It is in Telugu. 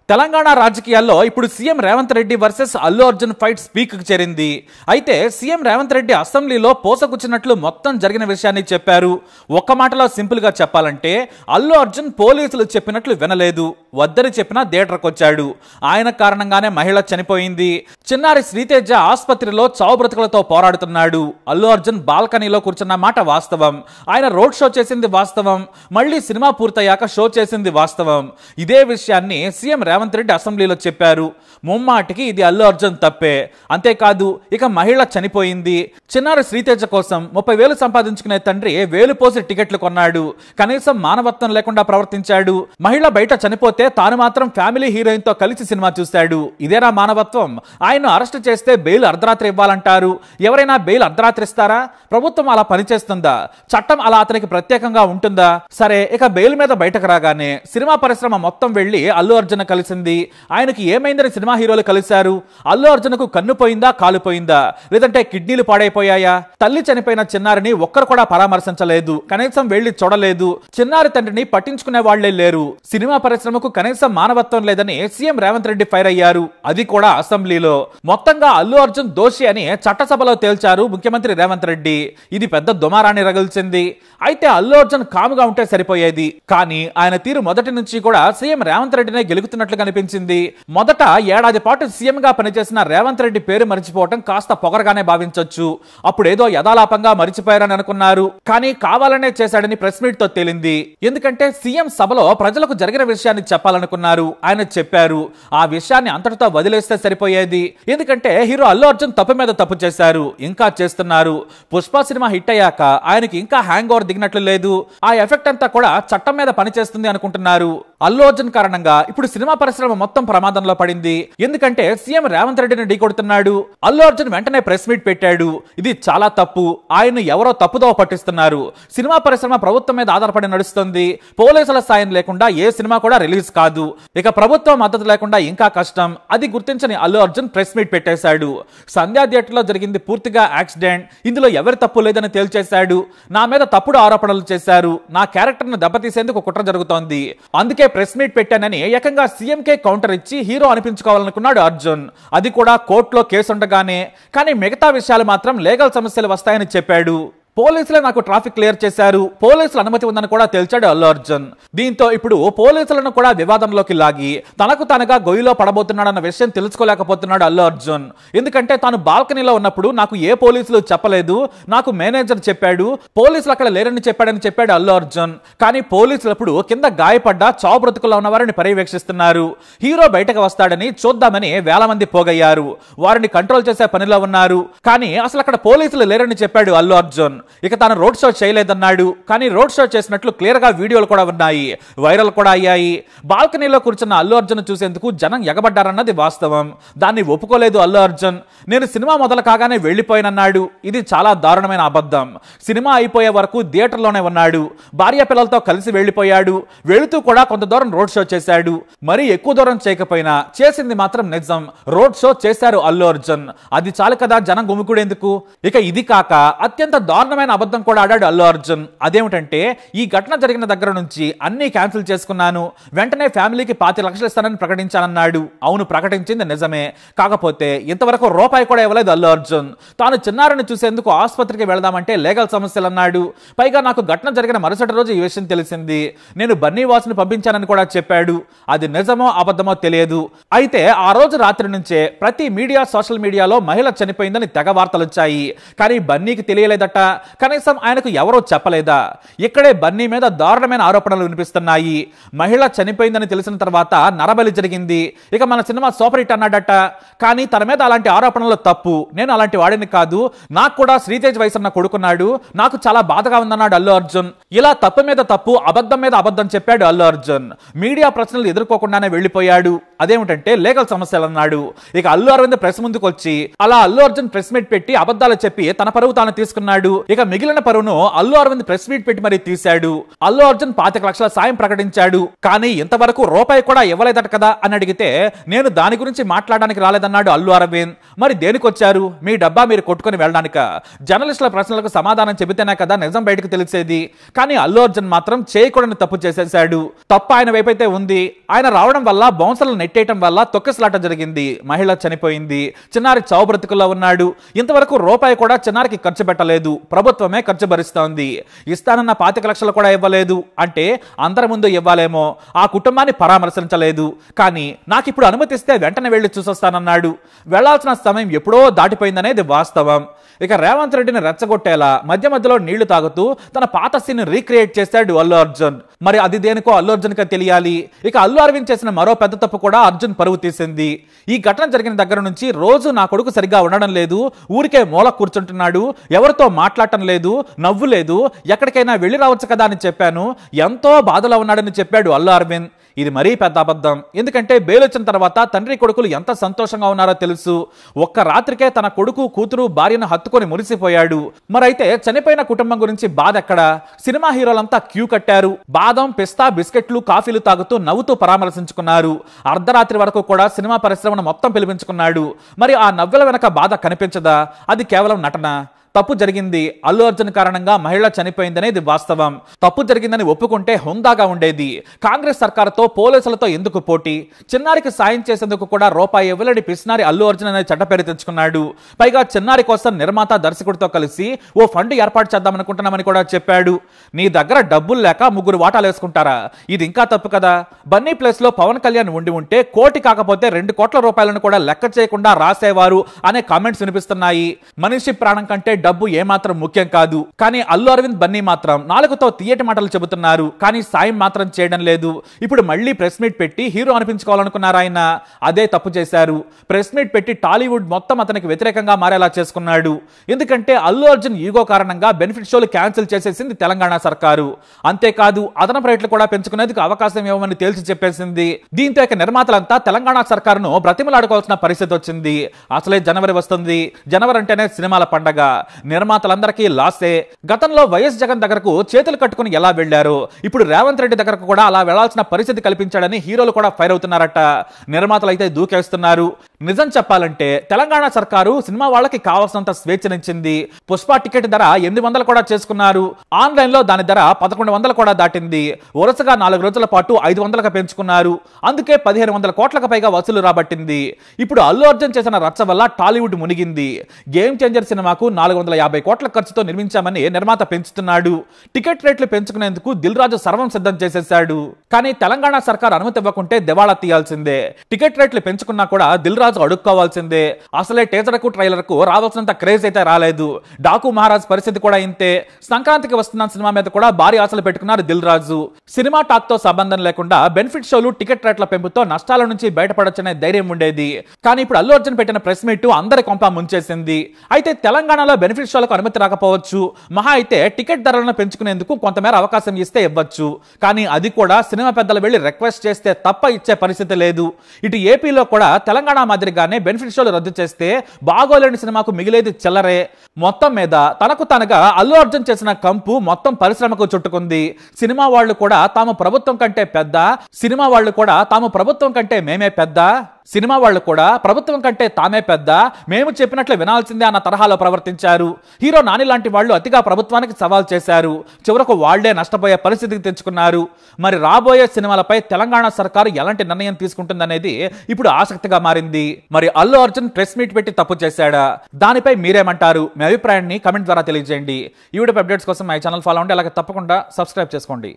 తెలంగాణ రాజకీయాల్లో ఇప్పుడు CM Revanth Reddy versus Allu Arjun fight speak కు చేరింది. అయితే సీఎం రేవంత్ రెడ్డి అసెంబ్లీలో పోసగుచ్చినట్లు మొత్తం జరిగిన విషయాన్ని చెప్పారు. ఒక్క మాటలో సింపుల్ గా చెప్పాలంటే అల్లు అర్జున్ పోలీసులు చెప్పినట్లు వినలేదు, వద్దని చెప్పినా థియేటర్కి వచ్చాడు. ఆయన కారణంగానే మహిళ చనిపోయింది. చిన్నారి శ్రీతేజ ఆసుపత్రిలో చావు బ్రతుకులతో పోరాడుతున్నాడు. అల్లు అర్జున్ బాల్కనీలో కూర్చున్న మాట వాస్తవం. ఆయన రోడ్ షో చేసింది వాస్తవం. మళ్ళీ సినిమా పూర్తయ్యాక షో చేసింది వాస్తవం. ఇదే విషయాన్ని సీఎం రేవంత్ రెడ్డి అసెంబ్లీలో చెప్పారు. ముమ్మాటికి ఇది అల్లు అర్జున్ తప్పే. అంతేకాదు, ఇక మహిళ చనిపోయింది. చిన్నారి శ్రీతేజ కోసం 30,000 సంపాదించుకునే తండ్రి వేలు పోసి టికెట్లు కొన్నాడు. కనీసం మానవత్వం లేకుండా ప్రవర్తించాడు. మహిళ బయట చనిపోతే తాను మాత్రం ఫ్యామిలీ హీరోయిన్ తో కలిసి సినిమా చూశాడు. ఇదేనా మానవత్వం? ఆయన్ను అరెస్ట్ చేస్తే బెయిల్ అర్ధరాత్రి ఇవ్వాలంటారు. ఎవరైనా బెయిల్ అర్ధరాత్రి ఇస్తారా? ప్రభుత్వం అలా పనిచేస్తుందా? చట్టం అలా అతనికి ప్రత్యేకంగా ఉంటుందా? సరే, ఇక బెయిల్ మీద బయటకు రాగానే సినిమా పరిశ్రమ మొత్తం వెళ్లి అల్లు అర్జున్ కలిసింది. ఆయనకి ఏమైందని సినిమా హీరోలు కలిశారు. అల్లు అర్జున్కు కన్ను పోయిందా, కాలు పోయిందా, లేదంటే కిడ్నీలు పాడైపోయాయా? తల్లి చనిపోయిన చిన్నారిని ఒక్కరు కూడా పరామర్శించలేదు, కనీసం వెళ్లి చూడలేదు. చిన్నారి తండ్రిని పట్టించుకునే వాళ్లే లేరు. సినిమా పరిశ్రమకు కనీసం మానవత్వం లేదని సీఎం రేవంత్ రెడ్డి ఫైర్ అయ్యారు. అది కూడా అసెంబ్లీలో. మొత్తంగా అల్లు అర్జున్ దోషి అని చట్టసభలో తేల్చారు ముఖ్యమంత్రి రేవంత్ రెడ్డి. ఇది పెద్ద దుమారాన్ని రగిల్చింది. అయితే అల్లు అర్జున్ కాముగా ఉంటే సరిపోయేది. కానీ ఆయన తీరు మొదటి నుంచి కూడా సీఎం రేవంత్ రెడ్డినే గెలుగుతున్నట్లు కనిపించింది. మొదట ఏడాది పాటు సీఎం గా పనిచేసిన రేవంత్ రెడ్డి పేరు మరిచిపోవటం కాస్త పొగరగానే భావించొచ్చు. అప్పుడేదో యథాలాపంగా మరిచిపోయారని అనుకున్నారు. కానీ కావాలనే చేశాడని ప్రెస్ మీట్ తో తేలింది. ఎందుకంటే సీఎం సభలో ప్రజలకు జరిగిన విషయాన్ని చెప్పాలనుకున్నారు. ఆయన చెప్పారు. ఆ విషయాన్ని అంతటితో వదిలేస్తే సరిపోయేది. ఎందుకంటే హీరో అల్లు అర్జున్ తప్పు మీద తప్పు చేశారు, ఇంకా చేస్తున్నారు. పుష్ప సినిమా హిట్ అయ్యాక ఆయనకి ఇంకా హ్యాంగ్ ఓవర్ దిగినట్లు లేదు. ఆ ఎఫెక్ట్ అంతా కూడా చట్టం మీద పనిచేస్తుంది అనుకుంటున్నారు. అల్లు అర్జున్ కారణంగా ఇప్పుడు సినిమా పరిశ్రమ మొత్తం ప్రమాదంలో పడింది. ఎందుకంటే సీఎం రేవంత్ రెడ్డిని ఢీకొడుతున్నాడు. అల్లు అర్జున్ వెంటనే ప్రెస్ మీట్ పెట్టాడు. ఇది చాలా తప్పు. ఆయన్ను ఎవరో తప్పుదోవ పట్టిస్తున్నారు. సినిమా పరిశ్రమ ప్రభుత్వం మీద ఆధారపడి నడుస్తుంది. పోలీసుల సాయం లేకుండా ఏ సినిమా కూడా రిలీజ్ కాదు. ఇక ప్రభుత్వం మద్దతు లేకుండా ఇంకా కష్టం. అది గుర్తించని అల్లు అర్జున్ ప్రెస్ మీట్ పెట్టేశాడు. సంధ్యా థియేటర్లో జరిగింది పూర్తిగా యాక్సిడెంట్. ఇందులో ఎవరి తప్పు లేదని తేల్చేశాడు. నా మీద తప్పుడు ఆరోపణలు చేశారు. నా క్యారెక్టర్ ను దెబ్బతీసేందుకు కుట్ర జరుగుతోంది. అందుకే ప్రెస్ మీట్ పెట్టానని ఏకంగా సీఎంకే కౌంటర్ ఇచ్చి హీరో అనిపించుకోవాలనుకున్నాడు అర్జున్. అది కూడా కోర్టులో కేసు ఉండగానే. కానీ మిగతా విషయాలు మాత్రం లీగల్ సమస్యలు వస్తాయని చెప్పాడు. పోలీసులే నాకు ట్రాఫిక్ క్లియర్ చేశారు, పోలీసుల అనుమతి ఉందని కూడా తేల్చాడు అల్లు అర్జున్. దీంతో ఇప్పుడు పోలీసులను కూడా వివాదంలోకి లాగి తనకు తానుగా గొయ్యిలో పడబోతున్నాడన్న విషయం తెలుసుకోలేకపోతున్నాడు అల్లు అర్జున్. ఎందుకంటే తాను బాల్కనీలో ఉన్నప్పుడు నాకు ఏ పోలీసులు చెప్పలేదు, నాకు మేనేజర్ చెప్పాడు, పోలీసులు అక్కడ లేరని చెప్పాడు అల్లు అర్జున్. కానీ పోలీసులు అప్పుడు కింద గాయపడ్డ చావు బ్రతుకుల్లో ఉన్న వారిని పర్యవేక్షిస్తున్నారు. హీరో బయటకు వస్తాడని చూద్దామని వేల మంది పోగయ్యారు. వారిని కంట్రోల్ చేసే పనిలో ఉన్నారు. కానీ అసలు అక్కడ పోలీసులు లేరని చెప్పాడు అల్లు అర్జున్. ఇక తాను రోడ్ షో చేయలేదన్నాడు. కానీ రోడ్ షో చేసినట్లు క్లియర్ గా వీడియోలు కూడా ఉన్నాయి, వైరల్ కూడా అయ్యాయి. బాల్కనీలో కూర్చున్న అల్లు అర్జున్ చూసేందుకు జనం ఎగబడ్డారన్నది వాస్తవం. దాన్ని ఒప్పుకోలేదు అల్లు అర్జున్. నేను సినిమా మొదలు కాగానే వెళ్లిపోయానన్నాడు. ఇది చాలా దారుణమైన అబద్ధం. సినిమా అయిపోయే వరకు థియేటర్లోనే ఉన్నాడు. భార్య పిల్లలతో కలిసి వెళ్లిపోయాడు. వెళుతూ కూడా కొంత దూరం రోడ్ షో చేశాడు. మరి ఎక్కువ దూరం చేయకపోయినా చేసింది మాత్రం నిజం. రోడ్ షో చేశారు అల్లు అర్జున్. అది చాలు కదా జనం గుమికూడేందుకు. ఇక ఇది కాక అత్యంత దారుణమైన అబద్ధం కూడా ఆడాడు అల్లు అర్జున్. అదేమిటంటే ఈ ఘటన జరిగిన దగ్గర నుంచి అన్ని క్యాన్సిల్ చేసుకున్నాను, వెంటనే ఫ్యామిలీకి 5 లక్షలు ఇస్తానని ప్రకటించానన్నాడు. అవును, ప్రకటించింది నిజమే. కాకపోతే ఇంతవరకు రూపాయి కూడా ఇవ్వలేదు అల్లు అర్జున్. తాను చిన్నారిని చూసేందుకు ఆసుపత్రికి వెళదామంటే లీగల్ సమస్యలు అన్నాడు. పైగా నాకు ఘటన జరిగిన మరుసటి రోజు ఈ విషయం తెలిసింది. నేను బన్నీ వాసుని పంపించానని కూడా చెప్పాడు. అది నిజమో అబద్ధమో తెలియదు. అయితే ఆ రోజు రాత్రి నుంచే ప్రతి మీడియా, సోషల్ మీడియాలో మహిళ చనిపోయిందని తెగ వార్తలు వచ్చాయి. కానీ బన్నీకి తెలియలేదట. కనీసం ఆయనకు ఎవరో చెప్పలేదా? ఇక్కడే బన్నీ మీద దారుణమైన ఆరోపణలు వినిపిస్తున్నాయి. మహిళ చనిపోయిందని తెలిసిన తర్వాత నరబలి జరిగింది. ఇక మన సినిమా సూపర్ హిట్ అన్నాడట. కానీ తన మీద అలాంటి ఆరోపణలు తప్పు. నేను అలాంటి వాడిని కాదు. నాకు కూడా శ్రీతేజ్ వయసు అన్న కొడుకున్నాడు. నాకు చాలా బాధగా ఉందన్నాడు అల్లు అర్జున్. ఇలా తప్పు మీద తప్పు, అబద్ధం మీద అబద్ధం చెప్పాడు అల్లు అర్జున్. మీడియా ప్రశ్నలు ఎదుర్కోకుండానే వెళ్లిపోయాడు. అదేమిటంటే లీగల్ సమస్యలు అన్నాడు. ఇక అల్లు అరవింద్ ప్రెస్ ముందుకు వచ్చి అలా అల్లు అర్జున్ ప్రెస్ మీట్ పెట్టి అబద్ధాలు చెప్పి తన పరువు తాను తీసుకున్నాడు. ఇక మిగిలిన పరువును అల్లు అరవింద్ ప్రెస్ మీట్ పెట్టి మరీ తీశాడు. అల్లు అర్జున్ 25 లక్షల సాయం ప్రకటించాడు, కానీ ఇంతవరకు రూపాయి కూడా ఇవ్వలేదట కదా అని అడిగితే నేను దాని గురించి మాట్లాడడానికి రాలేదన్నాడు అల్లు అరవింద్. మరి దేనికొచ్చారు? మీ డబ్బా మీరు కొట్టుకుని వెళ్ళడానిక? జర్నలిస్టుల ప్రశ్నలకు సమాధానం చెబితేనే కదా నిజం బయటకు తెలిసేది. కానీ అల్లు అర్జున్ మాత్రం చేయకూడని తప్పు చేసేశాడు. తప్పు ఆయన వైపైతే ఉంది. ఆయన రావడం వల్ల బౌన్సర్లు నెట్టేయటం వల్ల తొక్కిసలాట జరిగింది, మహిళ చనిపోయింది, చిన్నారి చావు బ్రతుకుల్లో ఉన్నాడు. ఇంతవరకు రూపాయి కూడా చిన్నారికి ఖర్చు పెట్టలేదు, ప్రభుత్వమే ఖర్చు భరిస్తోంది. ఇస్తానన్న 25 లక్షలు కూడా ఇవ్వలేదు అంటే అందరి ముందు ఇవ్వాలేమో. ఆ కుటుంబాన్ని పరామర్శించలేదు. కానీ నాకు ఇప్పుడు అనుమతిస్తే వెంటనే వెళ్లి చూసొస్తానన్నాడు. వెళ్లాల్సిన సమయం ఎప్పుడో దాటిపోయిందనేది వాస్తవం. ఇక రేవంత్ రెడ్డిని రెచ్చగొట్టేలా మధ్య మధ్యలో నీళ్లు తాగుతూ తన పాత సీన్ రీక్రియేట్ చేశాడు అల్లు అర్జున్. మరి అది దేనికో అల్లు అర్జున్ కి తెలియాలి. ఇక అల్లు అరవింద్ చేసిన మరో పెద్ద తప్పు కూడా అర్జున్ పరువు తీసింది. ఈ ఘటన జరిగిన దగ్గర నుంచి రోజు నా కొడుకు సరిగ్గా ఉండడం లేదు, ఊరికే మూల కూర్చుంటున్నాడు, ఎవరితో మాట్లాడటం లేదు, నవ్వు లేదు, ఎక్కడికైనా వెళ్ళి రావచ్చు కదా అని చెప్పాను, ఎంతో బాధలో ఉన్నాడని చెప్పాడు అల్లు అరవింద్. ఇది మరీ పెద్ద అబద్ధం. ఎందుకంటే బెయిల్ వచ్చిన తర్వాత తండ్రి కొడుకులు ఎంత సంతోషంగా ఉన్నారో తెలుసు. ఒక్క రాత్రికే తన కొడుకు కూతురు భార్యను హత్తుకొని మురిసిపోయాడు. మరైతే చనిపోయిన కుటుంబం గురించి బాధ ఎక్కడ? సినిమా హీరోలంతా క్యూ కట్టారు, బాదం పిస్తా బిస్కెట్లు కాఫీలు తాగుతూ నవ్వుతూ పరామర్శించుకున్నారు. అర్ధరాత్రి వరకు కూడా సినిమా పరిశ్రమను మొత్తం పిలిపించుకున్నాడు. మరి ఆ నవ్వుల వెనక బాధ కనిపించదా? అది కేవలం నటన. తప్పు జరిగింది, అల్లు అర్జున్ కారణంగా మహిళ చనిపోయిందనేది వాస్తవం. తప్పు జరిగిందని ఒప్పుకుంటే హుందాగా ఉండేది. కాంగ్రెస్ సర్కారుతో పోలీసులతో ఎందుకు పోటీ? చిన్నారికి సాయం చేసేందుకు కూడా రూపాయి ఇవ్వలేని పిసినారి అల్లు అర్జున్ అనే చెడ్డ పేరు తెచ్చుకున్నాడు. పైగా చిన్నారి కోసం నిర్మాత దర్శకుడితో కలిసి ఓ ఫండ్ ఏర్పాటు చేద్దామనుకుంటున్నామని కూడా చెప్పాడు. నీ దగ్గర డబ్బులు లేక 3 వాటాలు వేసుకుంటారా? ఇది ఇంకా తప్పు కదా. బన్నీ ప్లేస్ లో పవన్ కళ్యాణ్ ఉండి ఉంటే కోటి కాకపోతే 2 కోట్ల రూపాయలను కూడా లెక్క చేయకుండా రాసేవారు అనే కామెంట్స్ వినిపిస్తున్నాయి. మనిషి ప్రాణం కంటే డబ్బు ఏమాత్రం ముఖ్యం కాదు. కానీ అల్లు అరవింద్ బన్నీ మాత్రం నాలుగుతో తీయటి మాటలు చెబుతున్నారు, కానీ సాయం మాత్రం చేయడం లేదు. ఇప్పుడు మళ్ళీ ప్రెస్ మీట్ పెట్టి హీరో అనిపించుకోవాలనుకున్నారు ఆయన. అదే తప్పు చేశారు. ప్రెస్ మీట్ పెట్టి టాలీవుడ్ మొత్తం అతనికి వ్యతిరేకంగా మారేలా చేసుకున్నాడు. ఎందుకంటే అల్లు అర్జున్ ఈగో కారణంగా బెనిఫిట్ షోలు క్యాన్సిల్ చేసేసింది తెలంగాణ సర్కారు. అంతేకాదు అదనపు రేట్లు కూడా పెంచుకునేందుకు అవకాశం ఇవ్వమని తేల్చి చెప్పేసింది. దీంతో ఇక నిర్మాతలంతా తెలంగాణ సర్కారును బ్రతిమలాడుకోవాల్సిన పరిస్థితి వచ్చింది. అసలే జనవరి వస్తుంది. జనవరి అంటేనే సినిమాల పండగ. నిర్మాతలందరికీ లాసే. గతంలో వైఎస్ జగన్ దగ్గరకు చేతులు కట్టుకుని ఎలా వెళ్లారో ఇప్పుడు రేవంత్ రెడ్డి దగ్గరకు కూడా అలా వెళ్లాల్సిన పరిస్థితి కల్పించాడని హీరోలు కూడా ఫైర్ అవుతున్నారట. నిర్మాతలు అయితే దూకేస్తున్నారు. నిజం చెప్పాలంటే తెలంగాణ సర్కారు సినిమా వాళ్ళకి కావాల్సినంత స్వేచ్ఛనిచ్చింది. పుష్ప టికెట్ ధర 800 కూడా చేసుకున్నారు. ఆన్లైన్ లో దాని ధర 1100 కూడా దాటింది. వరుసగా 4 రోజుల పాటు 500గా పెంచుకున్నారు. అందుకే 1500 కోట్లకు పైగా వసూలు రాబట్టింది. ఇప్పుడు అల్లు అర్జున్ చేసిన రచ్చ వల్ల టాలీవుడ్ మునిగింది. గేమ్ చేంజర్ సినిమాకు 450 కోట్ల ఖర్చుతో నిర్మించామని నిర్మాత పెంచుతున్నాడు. టికెట్ రేట్లు పెంచుకునేందుకు దిల్ రాజు సర్వం సిద్ధం చేసేశాడు. కానీ తెలంగాణ సర్కార్ అనుమతి ఇవ్వకుంటే దివాళా తీయాల్సిందే. టికెట్ రేట్లు పెంచుకున్నా కూడా దిల్ రాజు అడుక్కోవాల్సిందే. అసలే టీజర్ కు ట్రైలర్ కు రావాల్సినంత క్రేజ్ అయితే రాలేదు. డాకు మహారాజ్ పరిస్థితి కూడా ఇంతే. సంక్రాంతికి వస్తున్న సినిమా మీద కూడా భారీ ఆశలు పెట్టుకున్నారు దిల్ రాజు. సినిమా టాక్ తో సంబంధం లేకుండా బెనిఫిట్ షోలు టికెట్ రేట్ల పెంపుతో నష్టాల నుంచి బయటపడొచ్చనే ధైర్యం ఉండేది. కానీ ఇప్పుడు అల్లు అర్జున్ పెట్టిన ప్రెస్ మీట్ అందరి కొంప ముంచేసింది. అయితే తెలంగాణలో బెనిఫిట్ షోలకు అనుమతి రాకపోవచ్చు. మహా అయితే టికెట్ ధరలను పెంచుకునేందుకు కొంతమేర అవకాశం ఇస్తే ఇవ్వచ్చు. కానీ అది కూడా సినిమా పెద్దలు వెళ్లి రిక్వెస్ట్ చేస్తే తప్ప ఇచ్చే పరిస్థితి లేదు. ఇటు ఏపీలో కూడా తెలంగాణ మాదిరిగానే బెనిఫిట్ షోలు రద్దు చేస్తే బాగోలేని సినిమాకు మిగిలేది చిల్లరే. మొత్తం మీద తనకు తనగా అల్లు అర్జున్ చేసిన కంపు మొత్తం పరిశ్రమకు చుట్టుకుంది. సినిమా వాళ్ళు కూడా తాము ప్రభుత్వం కంటే పెద్ద, సినిమా వాళ్ళు కూడా తాము ప్రభుత్వం కంటే మేమే పెద్ద, సినిమా వాళ్ళు కూడా ప్రభుత్వం కంటే తామే పెద్ద, మేము చెప్పినట్లు వినాల్సిందే అన్న తరహాలో ప్రవర్తించారు. హీరో నాని లాంటి వాళ్ళు అతిగా ప్రభుత్వానికి సవాల్ చేశారు. చివరకు వాళ్లే నష్టపోయే పరిస్థితికి తెచ్చుకున్నారు. మరి రాబోయే సినిమాలపై తెలంగాణ సర్కారు ఎలాంటి నిర్ణయం తీసుకుంటుందనేది ఇప్పుడు ఆసక్తిగా మారింది. మరి అల్లు అర్జున్ ప్రెస్ మీట్ పెట్టి తప్పు చేశాడా? దానిపై మీరేమంటారు? మీ అభిప్రాయాన్ని కమెంట్ ద్వారా తెలియజేయండి. ఈ వీడియో అప్డేట్స్ కోసం మై ఛానల్ ఫాలో అవ్వండి. అలాగే తప్పకుండా సబ్స్క్రైబ్ చేసుకోండి.